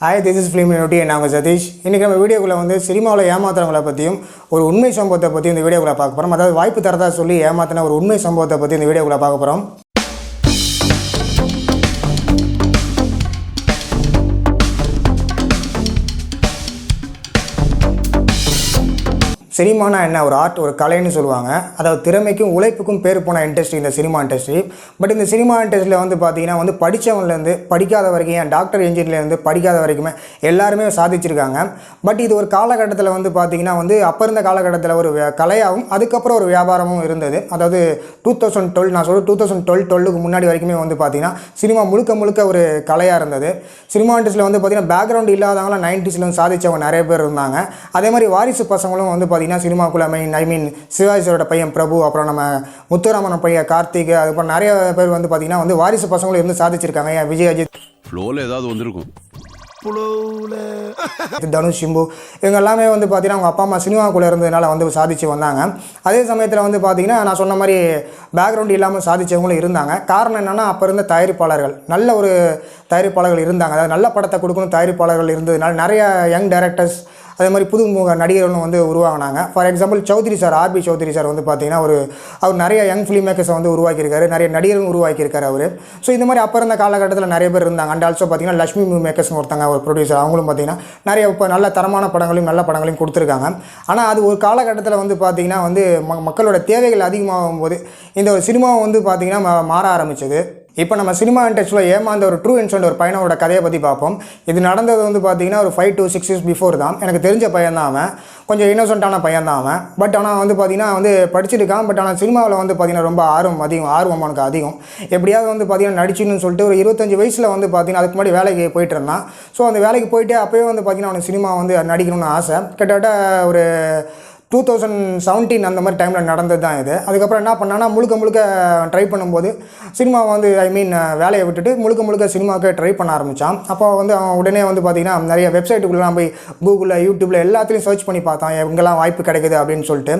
Hi, this is film naughty. நாங்கள் சதீஷ். இன்றைக்கி நம்ம வீடியோக்குள்ளே வந்து சினிமாவில் ஏமாத்துறவங்களை பற்றியும் ஒரு உண்மை சம்பவத்தை பற்றி இந்த வீடியோக்குள்ளே பார்க்க போகிறோம். அதாவது வாய்ப்பு தரதா சொல்லி ஏமாத்தின ஒரு உண்மை சம்பவத்தை பற்றி இந்த வீடியோக்குள்ளே பார்க்க போகிறோம். சினிமானா என்ன? ஒரு ஆர்ட், ஒரு கலைன்னு சொல்லுவாங்க. அதாவது திறமைக்கும் உழைப்புக்கும் பேர் போன இண்டஸ்ட்ரி இந்த சினிமா இண்டஸ்ட்ரி. பட் இந்த சினிமா இண்டஸ்ட்ரியில் வந்து பார்த்திங்கன்னா வந்து படித்தவங்கலேருந்து படிக்காத வரைக்கும், ஏன் டாக்டர் இன்ஜினியர்லேருந்து படிக்காத வரைக்குமே எல்லாருமே சாதிச்சிருக்காங்க. பட் இது ஒரு காலகட்டத்தில் வந்து பார்த்திங்கன்னா வந்து அப்போ இருந்த காலகட்டத்தில் ஒரு கலையாகவும் அதுக்கப்புறம் ஒரு வியாபாரமும் இருந்தது. அதாவது 2012, நான் சொல்ல 2012 முன்னாடி வரைக்குமே வந்து பார்த்திங்கன்னா சினிமா முழுக்க ஒரு கலையாக இருந்தது. சினிமா இண்டஸ்ட்ரியில் வந்து பார்த்திங்கன்னா பேக்ரவுண்ட் இல்லாதவங்களாம் 90s வந்து சாதித்தவங்க நிறைய பேர் இருந்தாங்க. அதே மாதிரி வாரிசு பசங்களும் வந்து சினிமாக்குள்ள சிவாஜி சாரோட பையன் பிரபு, அப்புறம் நம்ம முத்துராமன் பையன் கார்த்திக், அதுக்கப்புறம் நிறைய பேர் வந்து பார்த்தீங்கன்னா வந்து வாரிசு பசங்களும் இருந்து சாதிச்சிருக்காங்க. ஏன் விஜய், அஜித், ஃப்ளோல ஏதாவது வந்திருக்கும், தனுஷ், சிம்பு, இவங்க எல்லாமே வந்து பார்த்தீங்கன்னா அவங்க அப்பா அம்மா சினிமாக்குள்ளே இருந்ததுனால வந்து சாதிச்சு வந்தாங்க. அதே சமயத்தில் வந்து பார்த்தீங்கன்னா நான் சொன்ன மாதிரி பேக்ரவுண்ட் இல்லாமல் சாதிச்சவங்களும் இருந்தாங்க. காரணம் என்னென்னா அப்போ இருந்த தயாரிப்பாளர்கள், நல்ல ஒரு தயாரிப்பாளர்கள் இருந்தாங்க. அதாவது நல்ல படத்தை கொடுக்கணும் தயாரிப்பாளர்கள் இருந்ததுனால நிறைய யங் டைரக்டர்ஸ், அதே மாதிரி புதுமுக நடிகர்களும் வந்து உருவாகினாங்க. For example Choudhary sir, RB Choudhary sir வந்து பார்த்தீங்கன்னா அவர் நிறைய யங் ஃபிலிம் மேக்கர்ஸை வந்து உருவாக்கியிருக்காரு, நிறைய நடிகர்களும் உருவாக்கியிருக்காரு அவர். ஸோ இந்த மாதிரி அப்போ இருந்த காலகட்டத்தில் நிறைய பேர் இருந்தாங்க. அண்ட் ஆல்சோ பார்த்தீங்கன்னா லட்சுமி மூவி மேக்கர்ஸ்னு ஒருத்தங்க, ஒரு ப்ரொடியூசர், அவங்களும் பார்த்தீங்கன்னா நிறைய இப்போ நல்ல தரமான படங்களையும் நல்ல படங்களையும் கொடுத்துருக்காங்க. ஆனால் அது ஒரு காலகட்டத்தில் வந்து பார்த்திங்கன்னா வந்து மக்களோட தேவைகள் அதிகமாகும் போது இந்த ஒரு சினிமாவை வந்து பார்த்திங்கன்னா மாற ஆரம்பிச்சது. இப்போ நம்ம சினிமா இண்டஸ்ட்ரியில் ஏமாந்த ஒரு ட்ரூ இன்சிடென்ட், ஒரு பையனோட கதையை பற்றி பார்ப்போம். இது நடந்தது வந்து பார்த்திங்கன்னா ஒரு 5 to 6 years பிஃபோர் தான். எனக்கு தெரிஞ்ச பையன் தான் அவன், கொஞ்சம் இன்னோசென்ட்டான பையன் தான் அவன். பட் ஆனால் வந்து பார்த்திங்கன்னா வந்து படிச்சிருக்கான். பட் ஆனால் சினிமாவில் வந்து பார்த்திங்கன்னா ரொம்ப ஆர்வம் அவனுக்கு அதிகம். எப்படியாவது வந்து பார்த்திங்கன்னா நடிச்சுன்னு சொல்லிட்டு ஒரு 25 வயசில் வந்து பார்த்திங்கன்னா அதுக்கு முன்னாடி வேலைக்கு போயிட்டு இருந்தான். ஸோ அந்த வேலைக்கு போயிட்டு அப்போயே வந்து பார்த்திங்கன்னா அவனுக்கு சினிமா வந்து நடிக்கணும்னு ஆசை. கிட்டத்தட்ட ஒரு 2017 அந்த மாதிரி டைமில் நடந்தது தான் இது. அதுக்கப்புறம் என்ன பண்ணான்னா முழுக்க ட்ரை பண்ணும்போது சினிமா வந்து வேலையை விட்டுட்டு முழுக்க சினிமாவுக்கு ட்ரை பண்ண ஆரம்பித்தான். அப்போ வந்து அவன் உடனே வந்து பார்த்திங்கன்னா நிறைய வெப்சைட்டுக்குள்ளெலாம் போய் கூகுளில், யூடியூப்பில் எல்லாத்துலேயும் சர்ச் பண்ணி பார்த்தான் எங்கெல்லாம் வாய்ப்பு கிடைக்குது அப்படின்னு சொல்லிட்டு.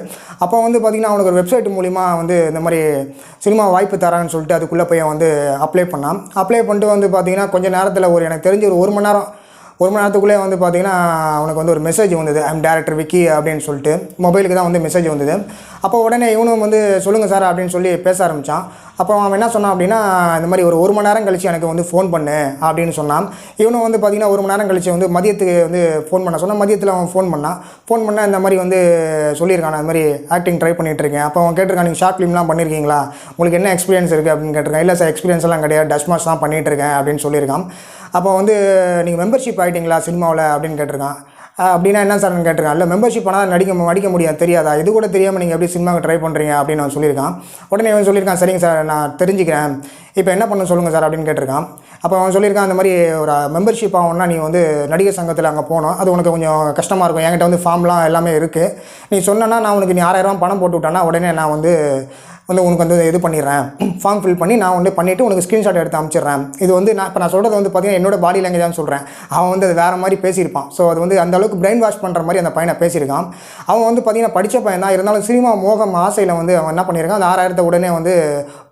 அப்போ வந்து பார்த்திங்கன்னா அவனுக்கு ஒரு வெப்சைட் மூலிமா வந்து இந்த மாதிரி சினிமா வாய்ப்பு தரான்னு சொல்லிட்டு அதுக்குள்ளே போய் வந்து அப்ளை பண்ணிட்டு வந்து பார்த்திங்கன்னா கொஞ்சம் நேரத்தில் எனக்கு தெரிஞ்ச ஒரு மணி நேரத்துக்குள்ளே வந்து பார்த்திங்கன்னா அவனுக்கு வந்து ஒரு மெசேஜ் வந்தது, ஐம் டேரக்டர் விக்கி அப்படின்னு சொல்லிட்டு. மொபைலுக்கு தான் வந்து மெசேஜ் வந்தது. அப்போ உடனே இவனும் வந்து சொல்லுங்கள் சார் அப்படின்னு சொல்லி பேச ஆரம்பித்தான். அப்போ அவன் என்ன சொன்னான் அப்படின்னா, இந்த மாதிரி ஒரு மணி நேரம் கழித்து எனக்கு வந்து ஃபோன் பண்ணு அப்படின்னு சொன்னான். இவனும் வந்து பார்த்திங்கன்னா 1 மணி நேரம் கழித்து வந்து மதியத்துக்கு வந்து ஃபோன் பண்ண சொன்னால் மதியத்தில் அவன் ஃபோன் பண்ணால் இந்த மாதிரி வந்து சொல்லியிருக்கான், அந்த மாதிரி ஆக்டிங் ட்ரை பண்ணிகிட்ருக்கேன். அப்போ அவன் கேட்டிருக்கான், நீங்கள் ஷார்ட் ஃபிலிம்லாம் பண்ணியிருக்கீங்களா, உங்களுக்கு என்ன எக்ஸ்பீரியன்ஸ் இருக்குது அப்படின்னு கேட்டிருக்கான். இல்லை சார், எக்ஸ்பீரியன்ஸ் எல்லாம் கிடையாது, டஸ்மாஸ் தான் பண்ணிகிட்ருக்கேன் அப்படின்னு சொல்லியிருக்கான். அப்போ வந்து நீங்கள் மெம்பர்ஷிப் ஆகிட்டிங்களா சினிமாவில் அப்படின்னு கேட்டிருக்கான். அப்படின்னா என்ன சார்னு கேட்டிருக்கான். இல்லை, மெம்பர்ஷிப் ஆனால் நடிக்க முடியாது, தெரியாதா, இது கூட தெரியாமல் நீங்கள் எப்படி சினிமாவுக்கு ட்ரை பண்ணுறீங்க அப்படின்னு அவன் சொல்லியிருக்கான். உடனே அவன் சொல்லியிருக்கான், சரிங்க சார் நான் தெரிஞ்சுக்கிறேன், இப்போ என்ன பண்ண சொல்லுங்கள் சார் அப்படின்னு கேட்டிருக்கான். அப்போ அவன் சொல்லியிருக்கான், அந்த மாதிரி ஒரு மெம்பர்ஷிப் ஆகணும்னா நீ வந்து நடிகர் சங்கத்தில் அங்கே போகணும், அது உனக்கு கொஞ்சம் கஷ்டமாக இருக்கும், என்கிட்ட வந்து ஃபார்ம்லாம் எல்லாமே இருக்குது, நீ சொன்னேன்னா நான் உனக்கு நீ 6000 பணம் போட்டு விட்டானா உடனே நான் வந்து உனக்கு வந்து இது பண்ணிடுறேன், ஃபார்ம் ஃபில் பண்ணி நான் வந்து பண்ணிவிட்டு உனக்கு ஸ்க்ரீன்ஷாட் எடுத்து அனுப்பிச்சிடுறேன். இது வந்து நான் சொல்கிறது வந்து பார்த்திங்கன்னா என்னோட பாடி லாங்குவேஜ் தான் சொல்கிறேன். அவன் வந்து அது வேறு மாதிரி பேசியிருப்பான். ஸோ அது வந்து அந்தளவுக்கு பிரெயின் வாஷ் பண்ணுற மாதிரி அந்த பையனை பேசியிருக்கான். அவன் வந்து பார்த்திங்கன்னா படித்த பையன் தான், இருந்தாலும் சினிமா மோகம் ஆசையில் வந்து அவன் என்ன பண்ணியிருக்கான், அந்த 6000 உடனே வந்து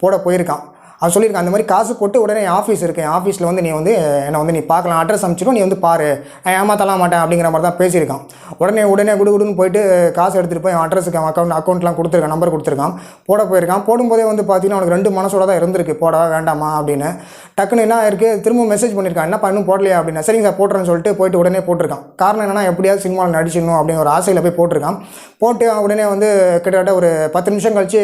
போட போயிருக்கான். அவன் சொல்லியிருக்கான், அந்த மாதிரி காசு போட்டு உடனே என் ஆஃபீஸ் இருக்குது, என் ஆஃபீஸில் வந்து நீ வந்து என்னை வந்து நீ பார்க்கலாம், அட்ரஸ் அனுப்பிச்சிடும், நீ வந்து பாரு, நான் ஏமாற்றலாம் மாட்டேன் அப்படிங்கிற மாதிரி தான் பேசியிருக்கான். உடனே குடுன்னு போயிட்டு காசு எடுத்துகிட்டு போய் அட்ரஸுக்கு அவன் அக்கௌண்ட்லாம் கொடுத்துருக்கான், நம்பர் கொடுத்துருக்கான், போயிருக்கான். போடும்போதே வந்து பார்த்தீங்கன்னா அவனுக்கு 2 மனசோட தான் இருந்திருக்கு, போடவா வேண்டாமா அப்படின்னு. டக்குன்னு என்ன இருக்குது, திரும்ப மெசேஜ் பண்ணியிருக்கான், என்னப்பா இன்னும் போடலையா அப்படின்னா. சரிங்க சார் போட்டுறேன்னு சொல்லிட்டு போயிட்டு உடனே போட்டிருக்கான். காரணம் என்னன்னா எப்படியாவது சினிமாவில் நடிச்சிடணும் அப்படின்னு ஒரு ஆசையில் போய் போட்டிருக்கான். போட்டு உடனே வந்து கிட்டத்தட்ட ஒரு 10 நிமிஷம் கழிச்சு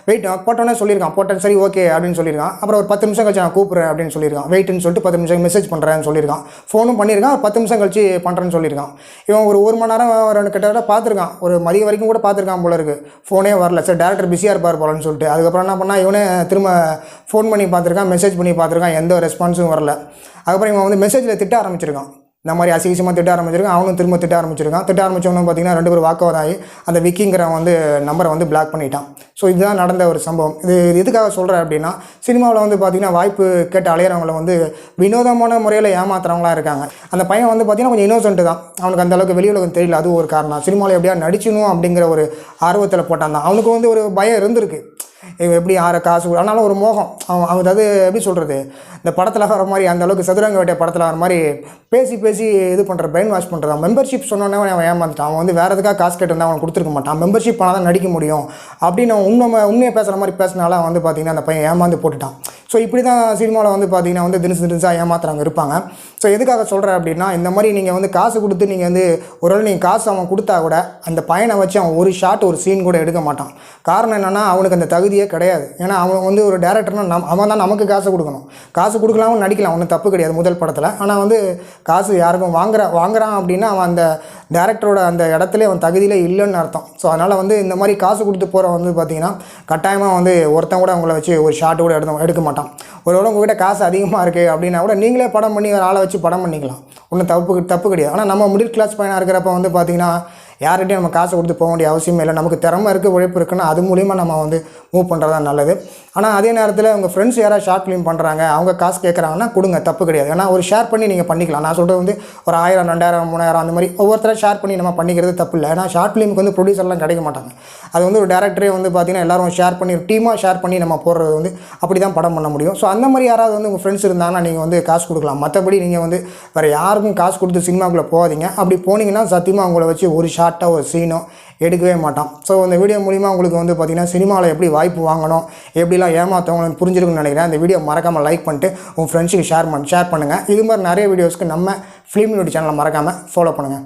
வெயிட் போட்டோன்னே சொல்லியிருக்கான், போட்டேன் சரி ஓகே அப்படின்னு சொல்லியிருக்கான். அப்புறம் ஒரு 10 நிமிஷம் கழிச்சு நான் கூப்பிட்றேன் அப்படின்னு சொல்லியிருக்கான். வெயிட்னு சொல்லிட்டு 10 நிமிஷம் மெசேஜ் பண்ணுறேன்னு சொல்லியிருக்கான். ஃபோனும் பண்ணியிருக்கான், 10 நிமிஷம் கழிச்சு பண்ணுறேன்னு சொல்லியிருக்கான். இவன் ஒரு 1 மணி நேரம் கிட்டத்தட்ட பார்த்துருக்கான், ஒரு மதியம் வரைக்கும் கூட பார்த்துருக்கான் போல இருக்குது. ஃபோனே வரல, சரி டேரக்டர் பிஸியாக இருப்பார் போலன்னு சொல்லிட்டு. அதுக்கப்புறம் என்ன பண்ணால் இவனே திரும்ப ஃபோன் பண்ணி பார்த்துருக்கான், மெசேஜ் பண்ணி பார்த்துருக்கான், எந்த ரெஸ்பான்ஸும் வரல. அதுக்கப்புறம் இவன் வந்து மெசேஜில் திட்ட ஆரம்பிச்சிருக்கான், இந்த மாதிரி அசிங்கமாக திட்ட ஆரம்பிச்சிருக்கான். அவனும் திரும்ப திட்ட ஆரம்பிச்சிருக்கான். திட்ட ஆரம்பித்தவனும் பார்த்திங்கன்னா 2 பேரும் வாக்குவாதம் ஆகி அந்த விக்கிங்கிறவன் வந்து நம்பரை வந்து பிளாக் பண்ணிட்டான். ஸோ இதுதான் நடந்த ஒரு சம்பவம். இது எதுக்காக சொல்கிறேன் அப்படின்னா, சினிமாவில் வந்து பார்த்திங்கன்னா வாய்ப்பு கேட்டு அலையிறவங்களை வந்து வினோதமான முறையில் ஏமாத்துறவங்களாம் இருக்காங்க. அந்த பையன் வந்து பார்த்திங்கன்னா கொஞ்சம் இன்னோசென்ட்டு தான், அவனுக்கு அந்தளவுக்கு வெளி உலகம் தெரியல, அது ஒரு காரணம். சினிமாவில் எப்படியா நடிச்சணும் அப்படிங்கிற ஒரு ஆர்வத்தில் போட்டான் தான். அவனுக்கு வந்து ஒரு பயம் இருந்திருக்கு, எப்படி காசு, ஆனாலும் ஒரு மோகம். அவன் அதாவது எப்படி சொல்கிறது, இந்த படத்தில் வர மாதிரி அந்த அளவுக்கு சதுரங்க வேட்டை படத்தில் வர மாதிரி பேசி பேசி இது பண்ணுற பிரெயின் வாஷ் பண்ணுறது. மெம்பர்ஷிப் சொன்னோன்னே அவன் ஏமாந்துட்டான். அவன் வந்து வேறு எதுக்காக காசு கேட்டு இருந்தால் அவன் கொடுத்துருக்க மாட்டான். மெம்பர்ஷிப் ஆனால் தான் நடிக்க முடியும் அப்படின்னு அவன் உண்மையை பேசுகிற மாதிரி பேசினால வந்து பார்த்திங்கன்னா அந்த பையன் ஏமாந்து போட்டுட்டான். ஸோ இப்படி தான் சினிமாவில் வந்து பார்த்திங்கன்னா வந்து தினசாக ஏமாத்துறவங்க இருப்பாங்க. ஸோ எதுக்காக சொல்கிறேன் அப்படின்னா, இந்த மாதிரி நீங்கள் வந்து காசு கொடுத்து நீங்கள் வந்து ஒருவேளை நீங்கள் காசு அவன் கொடுத்தா கூட அந்த பையனை வச்சு அவன் ஒரு ஷாட் ஒரு சீன் கூட எடுக்க மாட்டான். காரணம் என்னென்னா அவனுக்கு அந்த தகுதியே கிடையாது. ஏன்னா அவன் வந்து ஒரு டேரக்டர்னா அவன் தான் நமக்கு காசு கொடுக்கணும். காசு கொடுக்கலாமும் நடிக்கலாம், ஒன்றும் தப்பு கிடையாது முதல் படத்தில். ஆனால் வந்து காசு யாருக்கும் வாங்குறான் அப்படின்னா அவன் அந்த டேரக்டரோட அந்த இடத்துல அவன் தகுதியிலே இல்லைன்னு அர்த்தம். ஸோ அதனால் வந்து இந்த மாதிரி காசு கொடுத்து போகிறவன் வந்து பார்த்திங்கன்னா கட்டாயமாக வந்து ஒருத்தன் கூட அவங்கள வச்சு ஒரு ஷாட்டு கூட எடுக்க மாட்டான். ஒருவேளை உங்கள்கிட்ட காசு அதிகமாக இருக்குது அப்படின்னா கூட நீங்களே படம் பண்ணி ஒரு ஆளை வச்சு படம் பண்ணிக்கலாம், ஒன்றும் தப்பு கிடையாது. ஆனால் நம்ம மிடில் கிளாஸ் பையனாக இருக்கிறப்ப வந்து பார்த்திங்கன்னா யார்கிட்டையும் நம்ம காசு கொடுத்து போக வேண்டிய அவசியமே இல்லை. நமக்கு திறமை இருக்குது, உழைப்பு இருக்குன்னா அது மூலிமா நம்ம வந்து மூவ் பண்ணுறது தான் நல்லது. ஆனால் அதே நேரத்தில் உங்கள் ஃப்ரெண்ட்ஸ் யாராவது ஷார்ட் ஃபிலிம் பண்ணுறாங்க, அவங்க காசு கேட்குறாங்கன்னா கொடுங்க, தப்பு கிடையாது. ஏன்னா ஒரு ஷேர் பண்ணி நீங்கள் பண்ணிக்கலாம். நான் சொல்கிறது வந்து ஒரு 1000, 2000, 3000 அந்த மாதிரி ஒவ்வொருத்தரை ஷேர் பண்ணி நம்ம பண்ணிக்கிறது தப்பு இல்லை. ஏன்னா ஷார்ட் ஃபிலிமுக்கு வந்து ப்ரொடியூசர்லாம் கிடைக்க மாட்டாங்க. அது வந்து ஒரு டேரக்டரே வந்து பார்த்திங்கன்னா எல்லோரும் ஷேர் பண்ணி டீமாக ஷேர் பண்ணி நம்ம போடுறது வந்து அப்படி தான் படம் பண்ண முடியும். ஸோ அந்த மாதிரி யாராவது வந்து உங்கள் ஃப்ரெண்ட்ஸ் இருந்தாங்கன்னா நீங்கள் வந்து காசு கொடுக்கலாம். மற்றபடி நீங்கள் வந்து வேறு யாருக்கும் காசு கொடுத்து சினிமாக்குள்ளே போகாதீங்க. அப்படி போனீங்கன்னா சத்தியமாக அவங்கள வச்சு ஒரு ஷார்ட்டோ ஒரு சீனோ எடுக்கவே மாட்டான். ஸோ இந்த வீடியோ மூலிமா உங்களுக்கு வந்து பார்த்திங்கன்னா சினிமாவில் எப்படி வாய்ப்பு வாங்கணும், எப்படிலாம் ஏமாற்றவங்களுக்கு புரிஞ்சிருக்குன்னு நினைக்கிறேன். இந்த வீடியோ மறக்காமல் லைக் பண்ணிட்டு உங்கள் ஃப்ரெண்ட்ஸுக்கு ஷேர் பண்ணுங்கள். இது மாதிரி நிறைய வீடியோஸ்க்கு நம்ம ஃபிலிம் யூடியூப் சேனலை மறக்காமல் ஃபாலோ பண்ணுங்கள்.